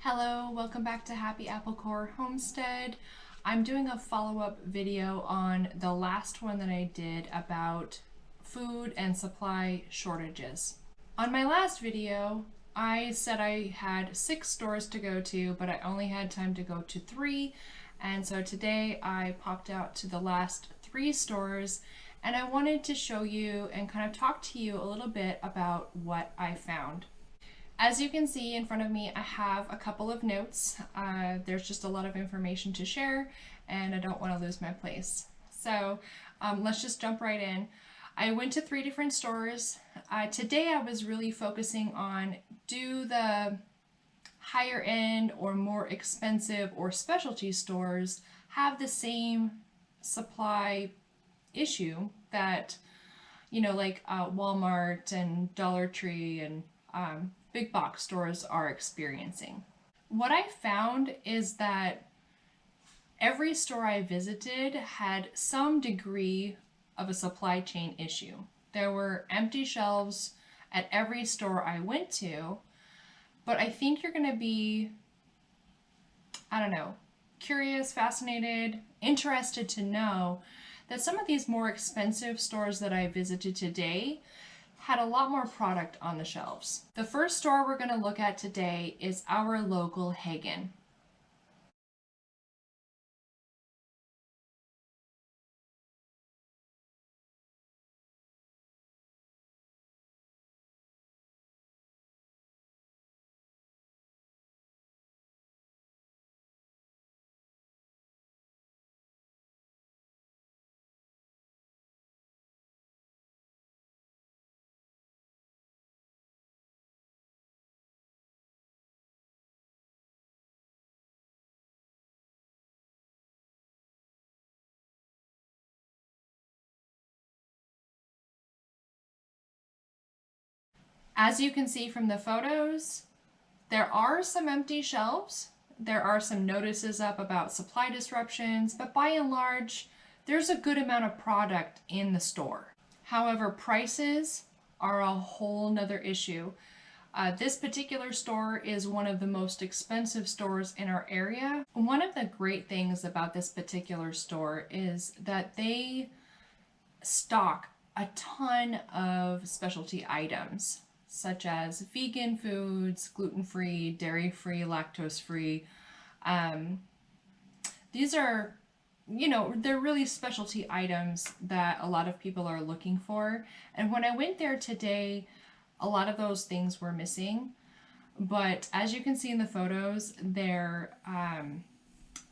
Hello, welcome back to Happy Apple Core Homestead. I'm doing a follow-up video on the last one that I did about food and supply shortages. On my last video, I said I had 6 stores to go to, but I only had time to go to 3. And so today I popped out to the last 3 stores and I wanted to show you and kind of talk to you a little bit about what I found. As you can see in front of me, I have a couple of notes. There's just a lot of information to share and I don't want to lose my place. So let's just jump right in. I went to 3 different stores. Today I was really focusing on, do the higher end or more expensive or specialty stores have the same supply issue that, like Walmart and Dollar Tree and big box stores are experiencing. What I found is that every store I visited had some degree of a supply chain issue. There were empty shelves at every store I went to, but I think you're going to be, curious, fascinated, interested to know that some of these more expensive stores that I visited today had a lot more product on the shelves. The first store we're going to look at today is our local Hagen. As you can see from the photos, there are some empty shelves. There are some notices up about supply disruptions, but by and large, there's a good amount of product in the store. However, prices are a whole nother issue. This particular store is one of the most expensive stores in our area. One of the great things about this particular store is that they stock a ton of specialty items, such as vegan foods, gluten-free, dairy-free, lactose-free. These are, they're really specialty items that a lot of people are looking for. And when I went there today, a lot of those things were missing. But as you can see in the photos, their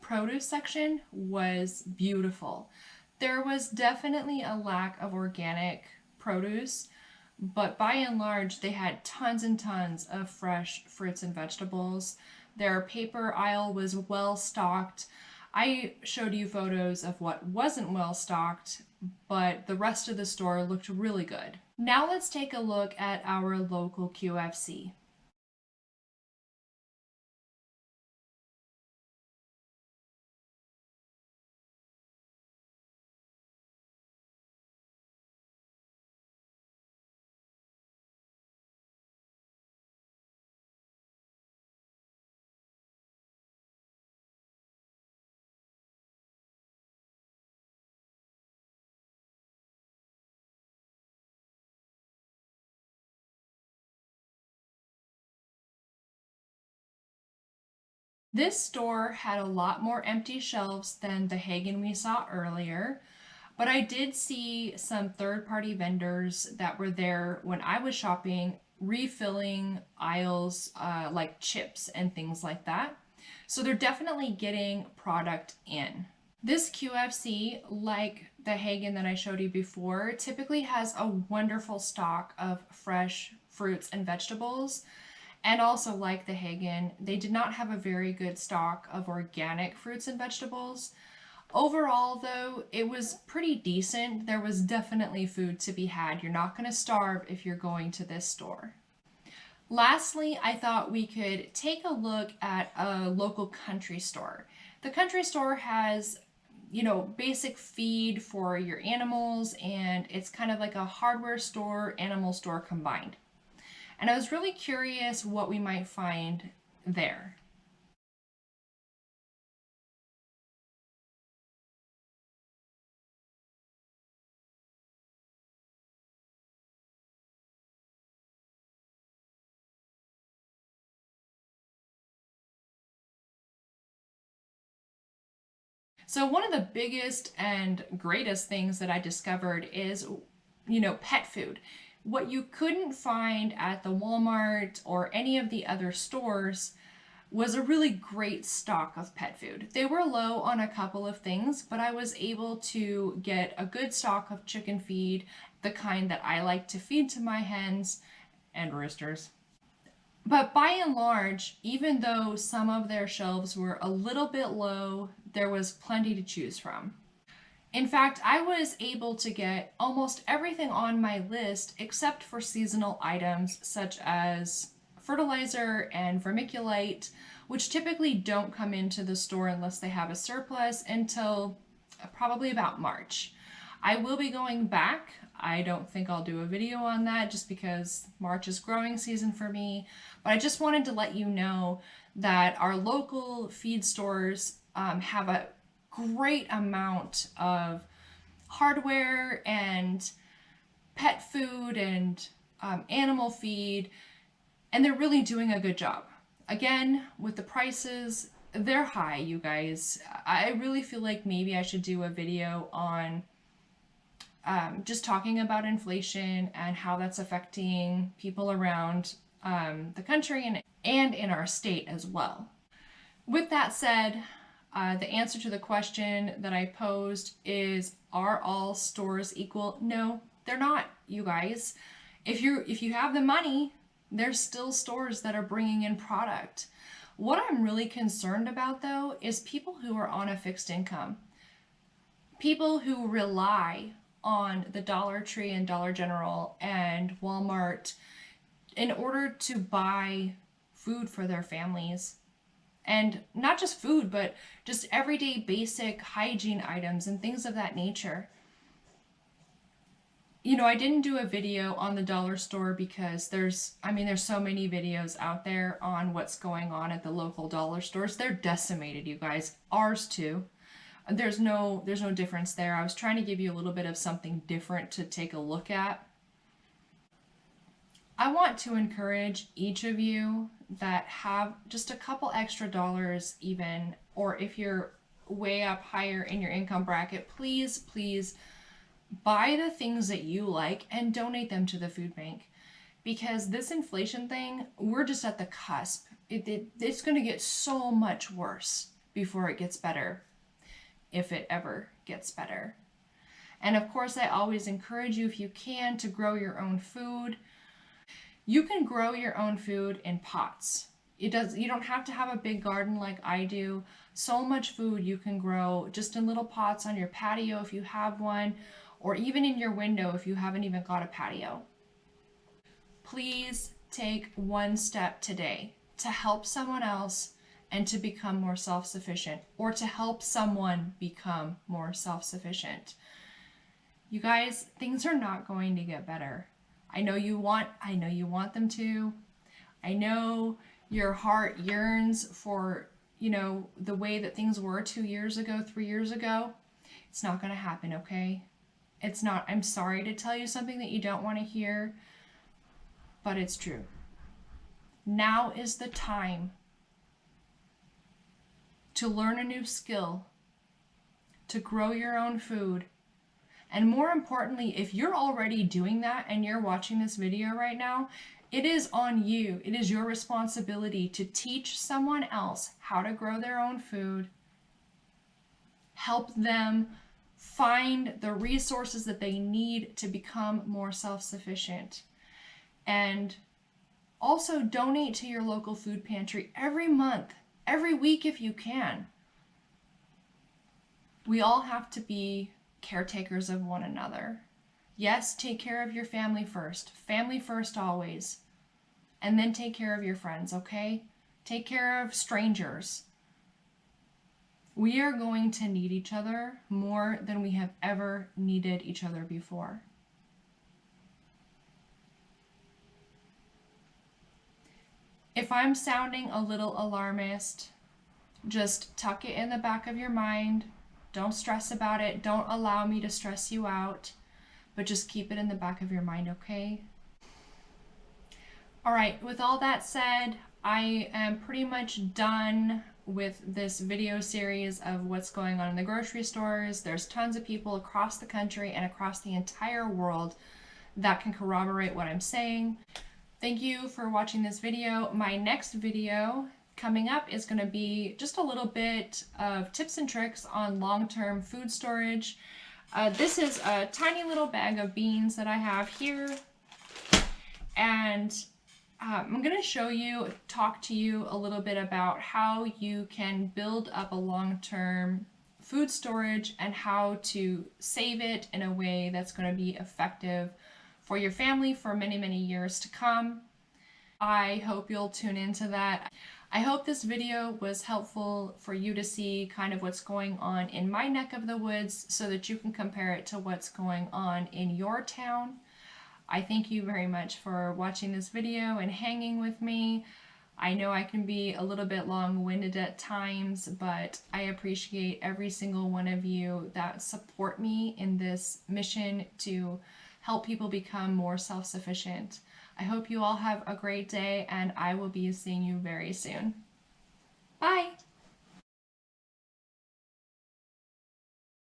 produce section was beautiful. There was definitely a lack of organic produce, but by and large, they had tons and tons of fresh fruits and vegetables. Their paper aisle was well stocked. I showed you photos of what wasn't well stocked, but the rest of the store looked really good. Now let's take a look at our local QFC. This store had a lot more empty shelves than the Hagen we saw earlier, but I did see some third-party vendors that were there when I was shopping, refilling aisles like chips and things like that. So they're definitely getting product in. This QFC, like the Hagen that I showed you before, typically has a wonderful stock of fresh fruits and vegetables. And also, like the Hagen, they did not have a very good stock of organic fruits and vegetables. Overall, though, it was pretty decent. There was definitely food to be had. You're not going to starve if you're going to this store. Lastly, I thought we could take a look at a local country store. The country store has, basic feed for your animals, and it's kind of like a hardware store, animal store combined. And I was really curious what we might find there. So one of the biggest and greatest things that I discovered is, pet food. What you couldn't find at the Walmart or any of the other stores was a really great stock of pet food. They were low on a couple of things, but I was able to get a good stock of chicken feed, the kind that I like to feed to my hens and roosters. But by and large, even though some of their shelves were a little bit low, there was plenty to choose from. In fact, I was able to get almost everything on my list except for seasonal items such as fertilizer and vermiculite, which typically don't come into the store unless they have a surplus until probably about March. I will be going back. I don't think I'll do a video on that just because March is growing season for me, but I just wanted to let you know that our local feed stores have a great amount of hardware and pet food and animal feed, and they're really doing a good job. Again, with the prices, they're high, you guys. I really feel like maybe I should do a video on just talking about inflation and how that's affecting people around the country and in our state as well. With that said, the answer to the question that I posed is, are all stores equal? No, they're not, you guys. If you have the money, there's still stores that are bringing in product. What I'm really concerned about, though, is people who are on a fixed income. People who rely on the Dollar Tree and Dollar General and Walmart in order to buy food for their families. And not just food, but just everyday basic hygiene items and things of that nature. I didn't do a video on the dollar store because there's so many videos out there on what's going on at the local dollar stores. They're decimated, you guys. Ours too. There's no difference there. I was trying to give you a little bit of something different to take a look at. I want to encourage each of you that have just a couple extra dollars even, or if you're way up higher in your income bracket, please buy the things that you like and donate them to the food bank. Because this inflation thing, we're just at the cusp. It's going to get so much worse before it gets better, if it ever gets better. And of course, I always encourage you, if you can, to grow your own food. You can grow your own food in pots. You don't have to have a big garden like I do. So much food you can grow just in little pots on your patio if you have one, or even in your window if you haven't even got a patio. Please take one step today to help someone else and to become more self-sufficient, or to help someone become more self-sufficient. You guys, things are not going to get better. I know you want them to. I know your heart yearns for, the way that things were 2 years ago, 3 years ago. It's not going to happen, okay? It's not. I'm sorry to tell you something that you don't want to hear, but it's true. Now is the time to learn a new skill, to grow your own food. And more importantly, if you're already doing that and you're watching this video right now, it is on you. It is your responsibility to teach someone else how to grow their own food, help them find the resources that they need to become more self-sufficient. And also donate to your local food pantry every month, every week if you can. We all have to be caretakers of one another. Yes, take care of your family first. Family first always. And then take care of your friends, okay? Take care of strangers. We are going to need each other more than we have ever needed each other before. If I'm sounding a little alarmist, just tuck it in the back of your mind. Don't stress about it. Don't allow me to stress you out, but just keep it in the back of your mind, okay? All right, with all that said, I am pretty much done with this video series of what's going on in the grocery stores. There's tons of people across the country and across the entire world that can corroborate what I'm saying. Thank you for watching this video. My next video coming up is going to be just a little bit of tips and tricks on long-term food storage. This is a tiny little bag of beans that I have here, and I'm going to talk to you a little bit about how you can build up a long-term food storage and how to save it in a way that's going to be effective for your family for many, many years to come. I hope you'll tune into that. I hope this video was helpful for you to see kind of what's going on in my neck of the woods so that you can compare it to what's going on in your town. I thank you very much for watching this video and hanging with me. I know I can be a little bit long-winded at times, but I appreciate every single one of you that support me in this mission to help people become more self-sufficient. I hope you all have a great day, and I will be seeing you very soon. Bye!